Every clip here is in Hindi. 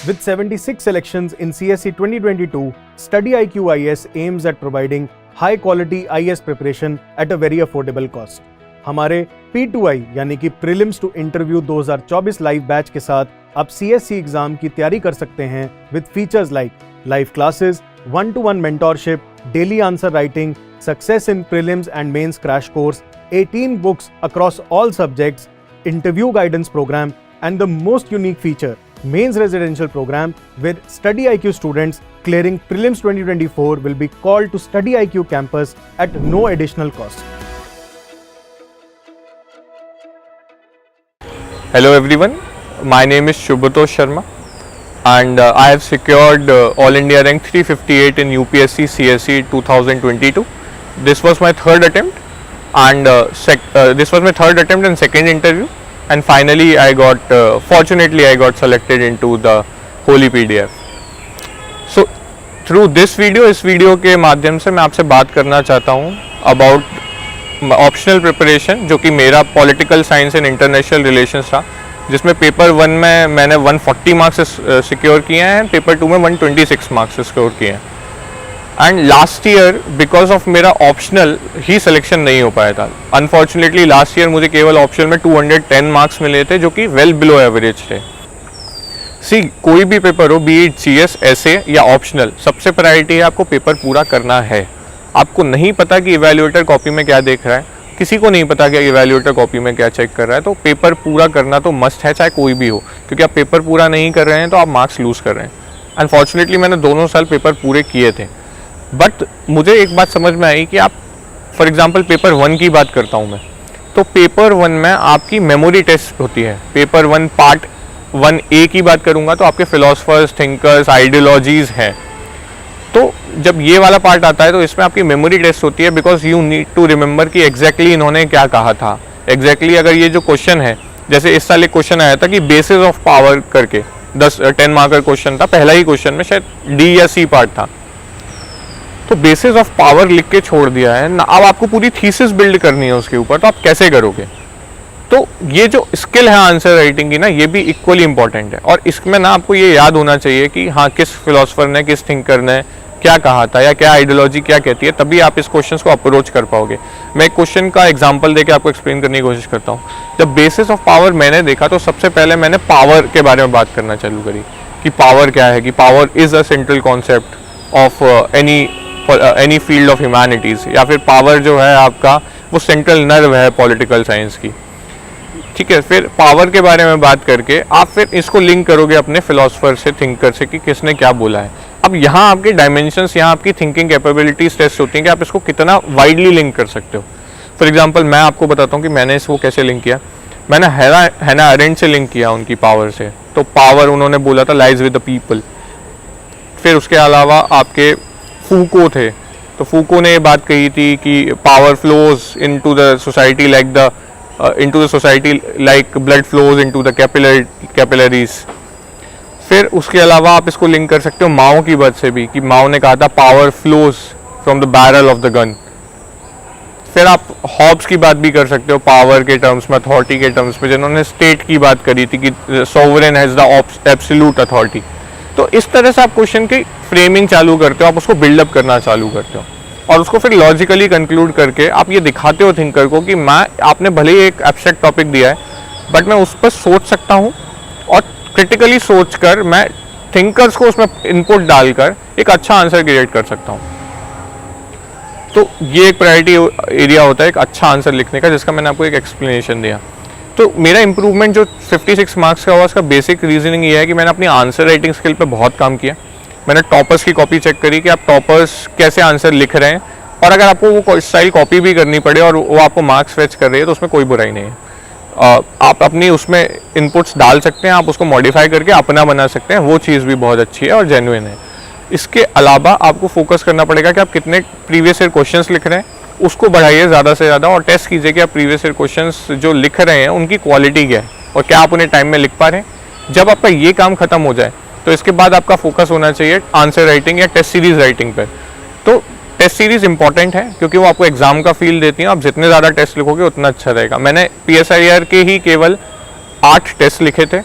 With 76 selections in CSE 2022, Study IQ IS aims at providing high quality IS preparation at a very affordable cost. हमारे P2I यानी कि prelims to interview 2024 live batch के साथ आप CSE एग्जाम की तैयारी कर सकते हैं with features like live classes, 1-to-1 mentorship, daily answer writing, success in prelims and mains crash course, 18 books across all subjects, interview guidance program, and the most unique feature, mains residential program, where Study IQ students clearing prelims 2024 will be called to Study IQ campus at no additional cost. Hello everyone, my name is Shubhatosh Sharma and I have secured All India rank 358 in UPSC CSE 2022. This was my third attempt and second interview, and finally I got fortunately I got selected into the Holy PDF. So through this video, इस वीडियो के माध्यम से मैं आपसे बात करना चाहता हूँ अबाउट ऑप्शनल प्रिपरेशन, जो कि मेरा political science and international relations था, जिसमें पेपर 1 में मैंने 140 मार्क्स सिक्योर किए हैं, पेपर 2 में 126 मार्क्स सिक्योर किए हैं. And last year because of मेरा ऑप्शनल ही सिलेक्शन नहीं हो पाया था. अनफॉर्चुनेटली लास्ट ईयर मुझे केवल ऑप्शनल में 210 मार्क्स मिले थे, जो कि वेल बिलो एवरेज थे. कोई भी पेपर हो, बी इट CS, ऐसे या ऑप्शनल, सबसे प्रायोरिटी है आपको पेपर पूरा करना है. आपको नहीं पता कि इवैल्यूएटर कॉपी में क्या देख रहा है, किसी को नहीं पता कि इवैल्यूएटर कॉपी में क्या चेक कर रहा है, तो पेपर पूरा करना तो मस्ट है, चाहे कोई भी हो, क्योंकि आप पेपर पूरा नहीं कर रहे हैं तो आप मार्क्स लूज़ कर रहे हैं. अनफॉर्चुनेटली मैंने दोनों साल पेपर पूरे किए थे, बट मुझे एक बात समझ में आई कि आप फॉर एग्जांपल पेपर 1 की बात करता हूँ मैं, तो पेपर 1 में आपकी मेमोरी टेस्ट होती है. पेपर 1 पार्ट 1A की बात करूँगा तो आपके फिलोसफर्स, थिंकर्स, आइडियोलॉजीज़ हैं. तो जब ये वाला पार्ट आता है तो इसमें आपकी मेमोरी टेस्ट होती है, because you need to remember कि एग्जैक्टली इन्होंने क्या कहा था. एग्जैक्टली अगर ये जो क्वेश्चन है, जैसे इस साल एक क्वेश्चन आया था कि बेसिस ऑफ पावर करके 10 मार्कर क्वेश्चन था, पहला ही क्वेश्चन में शायद D या C पार्ट था, तो बेसिस ऑफ पावर लिख के छोड़ दिया है ना. अब आपको पूरी थीसिस बिल्ड करनी है उसके ऊपर, तो आप कैसे करोगे. तो ये जो स्किल है आंसर राइटिंग की ना, ये भी इक्वली इंपॉर्टेंट है. और इसमें ना आपको ये याद होना चाहिए कि हाँ, किस फिलोसफर ने, किस थिंकर ने क्या कहा था, या क्या आइडियोलॉजी क्या कहती है, तभी आप इस क्वेश्चन को अप्रोच कर पाओगे. मैं एक क्वेश्चन का एग्जांपल देके आपको एक्सप्लेन करने की कोशिश करता हूँ. जब बेसिस ऑफ पावर मैंने देखा तो सबसे पहले मैंने पावर के बारे में बात करना चालू करी कि पावर क्या है, कि power is a central concept of any field of humanities, या फिर पावर जो है आपका वो सेंट्रल नर्व है पॉलिटिकल साइंस की. ठीक है, फिर पावर के बारे में बात करके आप फिर इसको लिंक करोगे अपने फिलोसफर से, थिंकर से, कि किसने क्या बोला है. अब यहाँ आपके डायमेंशंस, यहाँ आपकी थिंकिंग कैपेबिलिटीज टेस्ट होती हैं कि आप इसको कितना वाइडली लिंक कर सकते हो. फॉर एग्जांपल मैं आपको बताता हूँ कि मैंने इसको कैसे लिंक किया. मैंने हैना अरेंट से लिंक किया उनकी पावर से. तो पावर उन्होंने बोला था लाइज विद द पीपल. फिर उसके अलावा आपके फूको थे, तो फूको ने ये बात कही थी कि power flows into the society like blood flows into the capillaries. फिर उसके अलावा आप इसको लिंक कर सकते हो माओ की बात से भी, कि माओ ने कहा था power flows from the barrel of the gun. फिर आप हॉब्स की बात भी कर सकते हो पावर के टर्म्स में, अथॉरिटी के टर्म्स में, जिन्होंने स्टेट की बात करी थी कि sovereign has the absolute authority. तो इस तरह से आप क्वेश्चन की फ्रेमिंग चालू करते हो, आप उसको बिल्डअप करना चालू करते हो, और उसको फिर लॉजिकली कंक्लूड करके आप ये दिखाते हो थिंकर को कि आपने भले ही एक एब्स्ट्रैक्ट टॉपिक दिया है, बट मैं उस पर सोच सकता हूँ, और क्रिटिकली सोचकर मैं थिंकर्स को उसमें इनपुट डालकर एक अच्छा आंसर क्रिएट कर सकता हूँ. तो ये एक प्रायोरिटी एरिया होता है एक अच्छा आंसर लिखने का, जिसका मैंने आपको एक एक्सप्लेनेशन दिया. तो मेरा इंप्रूवमेंट जो 56 मार्क्स का हुआ, उसका बेसिक रीजनिंग ये है कि मैंने अपनी आंसर राइटिंग स्किल पे बहुत काम किया. मैंने टॉपर्स की कॉपी चेक करी कि आप टॉपर्स कैसे आंसर लिख रहे हैं, और अगर आपको वो स्टाइल कॉपी भी करनी पड़े और वो आपको मार्क्स फेच कर रही है तो उसमें कोई बुराई नहीं है. आप अपनी उसमें इनपुट्स डाल सकते हैं, आप उसको मॉडिफाई करके अपना बना सकते हैं, वो चीज़ भी बहुत अच्छी है और जेन्युइन है. इसके अलावा आपको फोकस करना पड़ेगा कि आप कितने प्रीवियस ईयर क्वेश्चंस लिख रहे हैं, उसको बढ़ाइए ज़्यादा से ज़्यादा, और टेस्ट कीजिए कि आप प्रीवियस ईयर क्वेश्चंस जो लिख रहे हैं उनकी क्वालिटी क्या है और क्या आप उन्हें टाइम में लिख पा रहे हैं. जब आपका ये काम खत्म हो जाए तो इसके बाद आपका फोकस होना चाहिए आंसर राइटिंग या टेस्ट सीरीज राइटिंग पर. तो टेस्ट सीरीज इंपॉर्टेंट है क्योंकि वो आपको एग्जाम का फील देती है. आप जितने ज़्यादा टेस्ट लिखोगे उतना अच्छा रहेगा. मैंने PSIR के ही केवल 8 टेस्ट लिखे थे,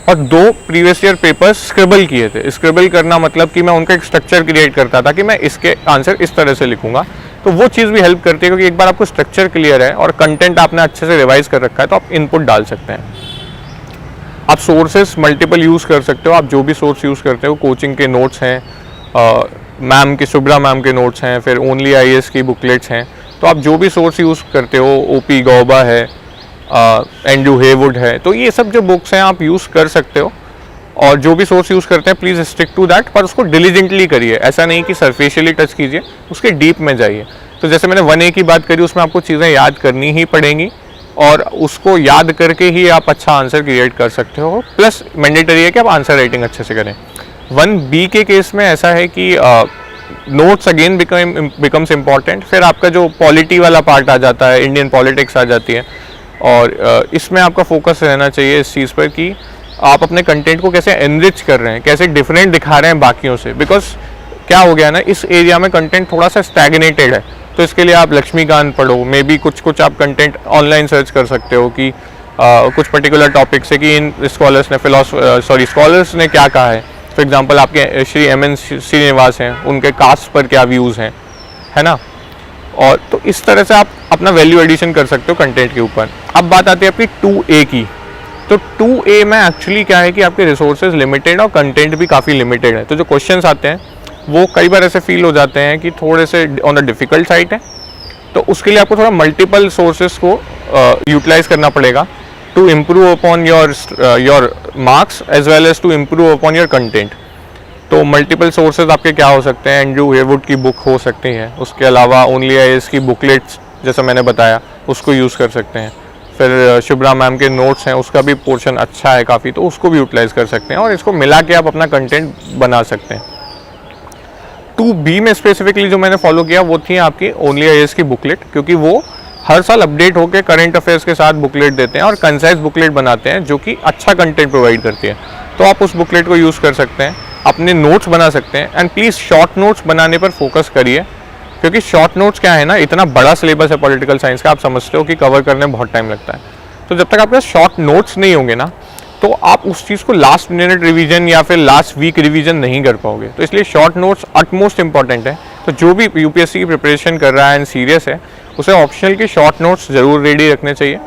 और 2 प्रीवियस ईयर पेपर्स स्क्रिबल किए थे। स्क्रिबल करना मतलब कि मैं उनका एक स्ट्रक्चर क्रिएट करता था कि मैं इसके आंसर इस तरह से लिखूंगा, तो वो चीज़ भी हेल्प करती है, क्योंकि एक बार आपको स्ट्रक्चर क्लियर है और कंटेंट आपने अच्छे से रिवाइज कर रखा है तो आप इनपुट डाल सकते हैं। आप सोर्सेस मल्टीपल यूज़ कर सकते हो, आप जो भी सोर्स यूज़ करते हो, कोचिंग के नोट्स हैं, मैम के शुभ्रा मैम के नोट्स हैं, फिर ओनली IAS की बुकलेट्स हैं, तो आप जो भी सोर्स यूज़ करते हो, OP गौबा है, एंड्रू हेवुड है, तो ये सब जो बुक्स हैं आप यूज़ कर सकते हो। और जो भी सोर्स यूज़ करते हैं प्लीज़ स्टिक टू दैट, पर उसको डिलीजेंटली करिए, ऐसा नहीं कि सरफेशियली टच कीजिए, उसके डीप में जाइए। तो जैसे मैंने 1A की बात करी, उसमें आपको चीज़ें याद करनी ही पड़ेंगी और उसको याद करके ही आप अच्छा आंसर क्रिएट कर सकते हो, प्लस मैंडेटरी है कि आप आंसर राइटिंग अच्छे से करें। 1B के केस में ऐसा है कि नोट्स अगेन बिकम्स इम्पॉर्टेंट, फिर आपका जो पॉलिटी वाला पार्ट आ जाता है, इंडियन पॉलिटिक्स आ जाती है, और इसमें आपका फोकस रहना चाहिए इस चीज़ पर कि आप अपने कंटेंट को कैसे एनरिच कर रहे हैं, कैसे डिफरेंट दिखा रहे हैं बाकियों से। बिकॉज क्या हो गया ना, इस एरिया में कंटेंट थोड़ा सा स्टैग्नेटेड है, तो इसके लिए आप लक्ष्मीकांत पढ़ो, मे बी कुछ आप कंटेंट ऑनलाइन सर्च कर सकते हो कि कुछ पर्टिकुलर टॉपिक से कि इन स्कॉलर्स ने क्या कहा है। फॉर एग्जांपल आपके श्री MN श्रीनिवास हैं, उनके कास्ट पर क्या व्यूज़ हैं, है ना। और तो इस तरह से आप अपना वैल्यू एडिशन कर सकते हो कंटेंट के ऊपर। अब बात आती है आपकी 2A की, तो 2A में एक्चुअली क्या है कि आपके रिसोर्सेज लिमिटेड और कंटेंट भी काफ़ी लिमिटेड है, तो जो क्वेश्चंस आते हैं वो कई बार ऐसे फील हो जाते हैं कि थोड़े से ऑन द डिफ़िकल्ट साइड है, तो उसके लिए आपको थोड़ा मल्टीपल सोर्सेज को यूटिलाइज करना पड़ेगा to improve upon your marks as well as to improve upon your content. तो मल्टीपल सोर्सेज आपके क्या हो सकते हैं, एंड्रू हेवुड की बुक हो सकती है, उसके अलावा ओनली IAS की बुकलेट्स जैसा मैंने बताया उसको यूज़ कर सकते हैं, फिर शुभ्रा मैम के नोट्स हैं, उसका भी पोर्शन अच्छा है काफ़ी, तो उसको भी यूटिलाइज कर सकते हैं और इसको मिला के आप अपना कंटेंट बना सकते हैं। 2B में स्पेसिफिकली जो मैंने फॉलो किया वो थी आपकी ओनली IAS की बुकलेट, क्योंकि वो हर साल अपडेट होकर करंट अफेयर्स के साथ बुकलेट देते हैं और कंसाइज बुकलेट बनाते हैं जो कि अच्छा कंटेंट प्रोवाइड करती है, तो आप उस बुकलेट को यूज़ कर सकते हैं, अपने नोट्स बना सकते हैं। एंड प्लीज़ शॉर्ट नोट्स बनाने पर फोकस करिए, क्योंकि शॉर्ट नोट्स क्या है ना, इतना बड़ा सिलेबस है पॉलिटिकल साइंस का, आप समझते हो कि कवर करने में बहुत टाइम लगता है, तो जब तक आपके पास शॉर्ट नोट्स नहीं होंगे ना, तो आप उस चीज़ को लास्ट मिनट रिवीजन या फिर लास्ट वीक रिवीजन नहीं कर पाओगे। तो इसलिए शॉर्ट नोट्स अटमोस्ट इंपॉर्टेंट है। तो जो भी UPSC की प्रिपरेशन कर रहा है एंड सीरियस है, उसे ऑप्शनल के शॉर्ट नोट्स ज़रूर रेडी रखने चाहिए।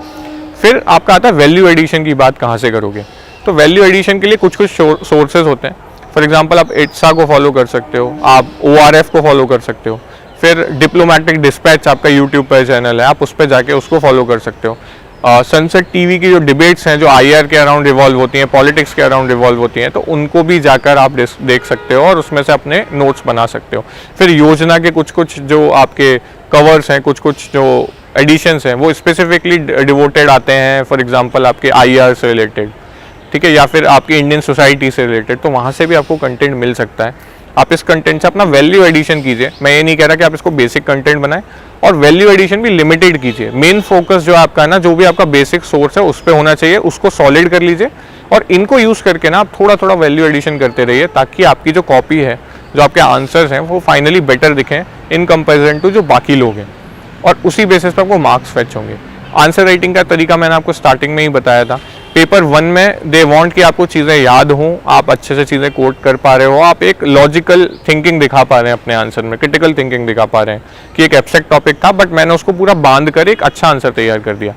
फिर आपका आता है वैल्यू एडिशन की बात कहाँ से करोगे, तो वैल्यू एडिशन के लिए कुछ सोर्सेज होते हैं। फॉर एग्जाम्पल आप ITSA को फॉलो कर सकते हो, आप ORF को फॉलो कर सकते हो, फिर डिप्लोमेटिक डिस्पैच आपका यूट्यूब पर चैनल है, आप उस पर जाके उसको फॉलो कर सकते हो। सनसेट TV की जो डिबेट्स हैं जो IR के अराउंड रिवॉल्व होती हैं, पॉलिटिक्स के अराउंड रिवॉल्व होती हैं, तो उनको भी जाकर आप देख सकते हो और उसमें से अपने नोट्स बना सकते हो। फिर योजना के कुछ जो आपके कवर्स हैं, कुछ जो एडिशंस हैं वो स्पेसिफिकली डिवोटेड आते हैं, फॉर एग्जांपल आपके IR से रिलेटेड, ठीक है, या फिर आपकी इंडियन सोसाइटी से रिलेटेड, तो वहाँ से भी आपको कंटेंट मिल सकता है। आप इस कंटेंट से अपना वैल्यू एडिशन कीजिए। मैं ये नहीं कह रहा कि आप इसको बेसिक कंटेंट बनाएं, और वैल्यू एडिशन भी लिमिटेड कीजिए। मेन फोकस जो आपका है ना, जो भी आपका बेसिक सोर्स है उस पर होना चाहिए, उसको सॉलिड कर लीजिए और इनको यूज़ करके ना आप थोड़ा थोड़ा वैल्यू एडिशन करते रहिए, ताकि आपकी जो कॉपी है, जो आपके आंसर्स हैं, वो फाइनली बेटर दिखें इन कंपेरिजन टू जो बाकी लोग हैं, और उसी बेसिस पर आपको मार्क्स फेच होंगे। आंसर राइटिंग का तरीका मैंने आपको स्टार्टिंग में ही बताया था। पेपर 1 में दे वांट कि आपको चीज़ें याद हों, आप अच्छे से चीज़ें कोट कर पा रहे हो, आप एक लॉजिकल थिंकिंग दिखा पा रहे हैं अपने आंसर में, क्रिटिकल थिंकिंग दिखा पा रहे हैं कि एक एब्स्ट्रैक्ट टॉपिक था बट मैंने उसको पूरा बांध कर एक अच्छा आंसर तैयार कर दिया।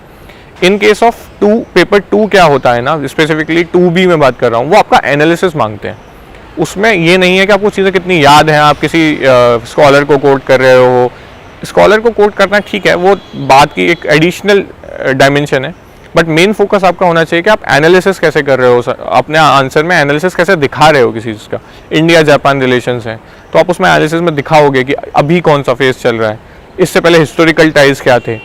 इन केस ऑफ पेपर 2 क्या होता है ना, स्पेसिफिकली 2B में बात कर रहा हूँ, वो आपका एनालिसिस मांगते हैं। उसमें ये नहीं है कि आपको चीज़ें कितनी याद हैं, आप किसी स्कॉलर को कोट कर रहे हो। स्कॉलर को कोट करना ठीक है, वो बात की एक एडिशनल डायमेंशन है, बट मेन फोकस आपका होना चाहिए कि आप एनालिसिस कैसे कर रहे हो, अपने आंसर में एनालिसिस कैसे दिखा रहे हो किसी चीज़ का। इंडिया जापान रिलेशंस हैं, तो आप उसमें एनालिसिस में दिखाओगे कि अभी कौन सा फेज चल रहा है, इससे पहले हिस्टोरिकल टाइज क्या थे,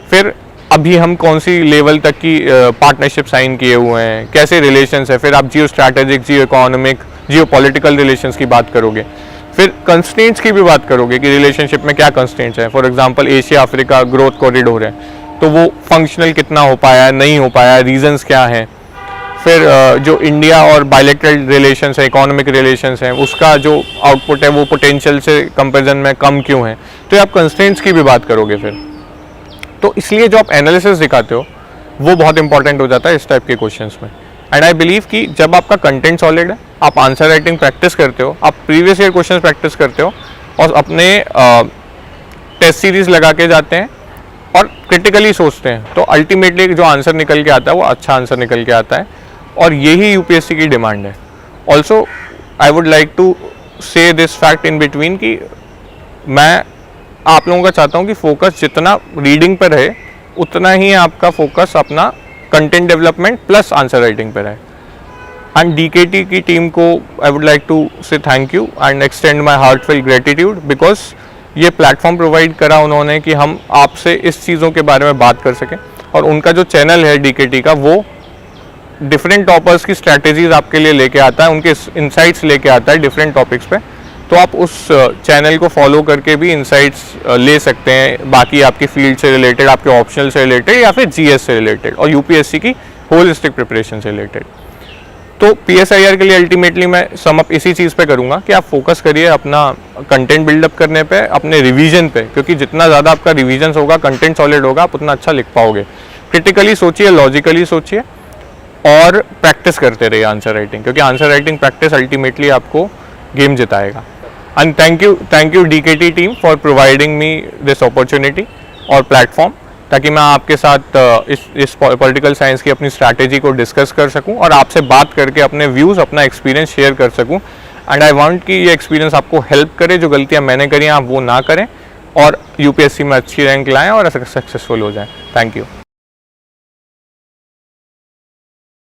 फिर अभी हम कौन सी लेवल तक की पार्टनरशिप साइन किए हुए हैं, कैसे रिलेशंस है, फिर आप geo strategic, geo economic, geo political relations की बात करोगे, फिर कंस्ट्रेंट्स की भी बात करोगे कि रिलेशनशिप में क्या कंस्ट्रेंट्स हैं। For example Asia Africa growth corridor है, तो वो फंक्शनल कितना हो पाया, नहीं हो पाया, रीजंस क्या हैं। फिर जो इंडिया और बायलैटरल रिलेशंस है, इकोनॉमिक रिलेशंस हैं, उसका जो आउटपुट है वो पोटेंशियल से कंपैरिजन में कम क्यों है, तो आप कंस्ट्रेंट्स की भी बात करोगे फिर। तो इसलिए जो आप एनालिसिस दिखाते हो वो बहुत इंपॉर्टेंट हो जाता है इस टाइप के क्वेश्चंस में। एंड आई बिलीव कि जब आपका कंटेंट सॉलिड है, आप आंसर राइटिंग प्रैक्टिस करते हो, आप प्रीवियस ईयर क्वेश्चन प्रैक्टिस करते हो और अपने टेस्ट सीरीज लगा के जाते हैं और क्रिटिकली सोचते हैं, तो अल्टीमेटली जो आंसर निकल के आता है वो अच्छा आंसर निकल के आता है, और यही यूपीएससी की डिमांड है. Also I would like to say this fact in between कि मैं आप लोगों का चाहता हूँ कि फोकस जितना रीडिंग पर रहे उतना ही आपका फोकस अपना content development plus answer writing पर रहे. एंड डीकेटी की टीम को आई वुड लाइक टू से thank you and extend my heartful gratitude, because ये प्लेटफॉर्म प्रोवाइड करा उन्होंने कि हम आपसे इस चीज़ों के बारे में बात कर सकें. और उनका जो चैनल है डीकेटी का, वो डिफरेंट टॉपर्स की स्ट्रैटेजीज आपके लिए लेके आता है, उनके इंसाइट्स लेके आता है डिफरेंट टॉपिक्स पे. तो आप उस चैनल को फॉलो करके भी इंसाइट्स ले सकते हैं, बाकी आपकी फील्ड से रिलेटेड, आपके ऑप्शनल से रिलेटेड या फिर जीएस से रिलेटेड और यूपीएससी की होलिस्टिक प्रिपरेशन से रिलेटेड. तो पीएसआईआर के लिए अल्टीमेटली मैं सम अप इसी चीज़ पे करूँगा कि आप फोकस करिए अपना कंटेंट बिल्डअप करने पे, अपने रिवीजन पे, क्योंकि जितना ज़्यादा आपका रिवीजन होगा, कंटेंट सॉलिड होगा, आप उतना अच्छा लिख पाओगे. क्रिटिकली सोचिए, लॉजिकली सोचिए और प्रैक्टिस करते रहिए आंसर राइटिंग, क्योंकि आंसर राइटिंग प्रैक्टिस अल्टीमेटली आपको गेम जिताएगा. And thank you DKT team for providing me this opportunity और प्लेटफॉर्म, ताकि मैं आपके साथ इस पॉलिटिकल साइंस की अपनी स्ट्रैटेजी को डिस्कस कर सकूं और आपसे बात करके अपने व्यूज़, अपना एक्सपीरियंस शेयर कर सकूं. एंड आई वांट कि ये एक्सपीरियंस आपको हेल्प करे, जो गलतियां मैंने करी हैं आप वो ना करें और यूपीएससी में अच्छी रैंक लाएं और सक्सेसफुल हो जाएं. Thank you.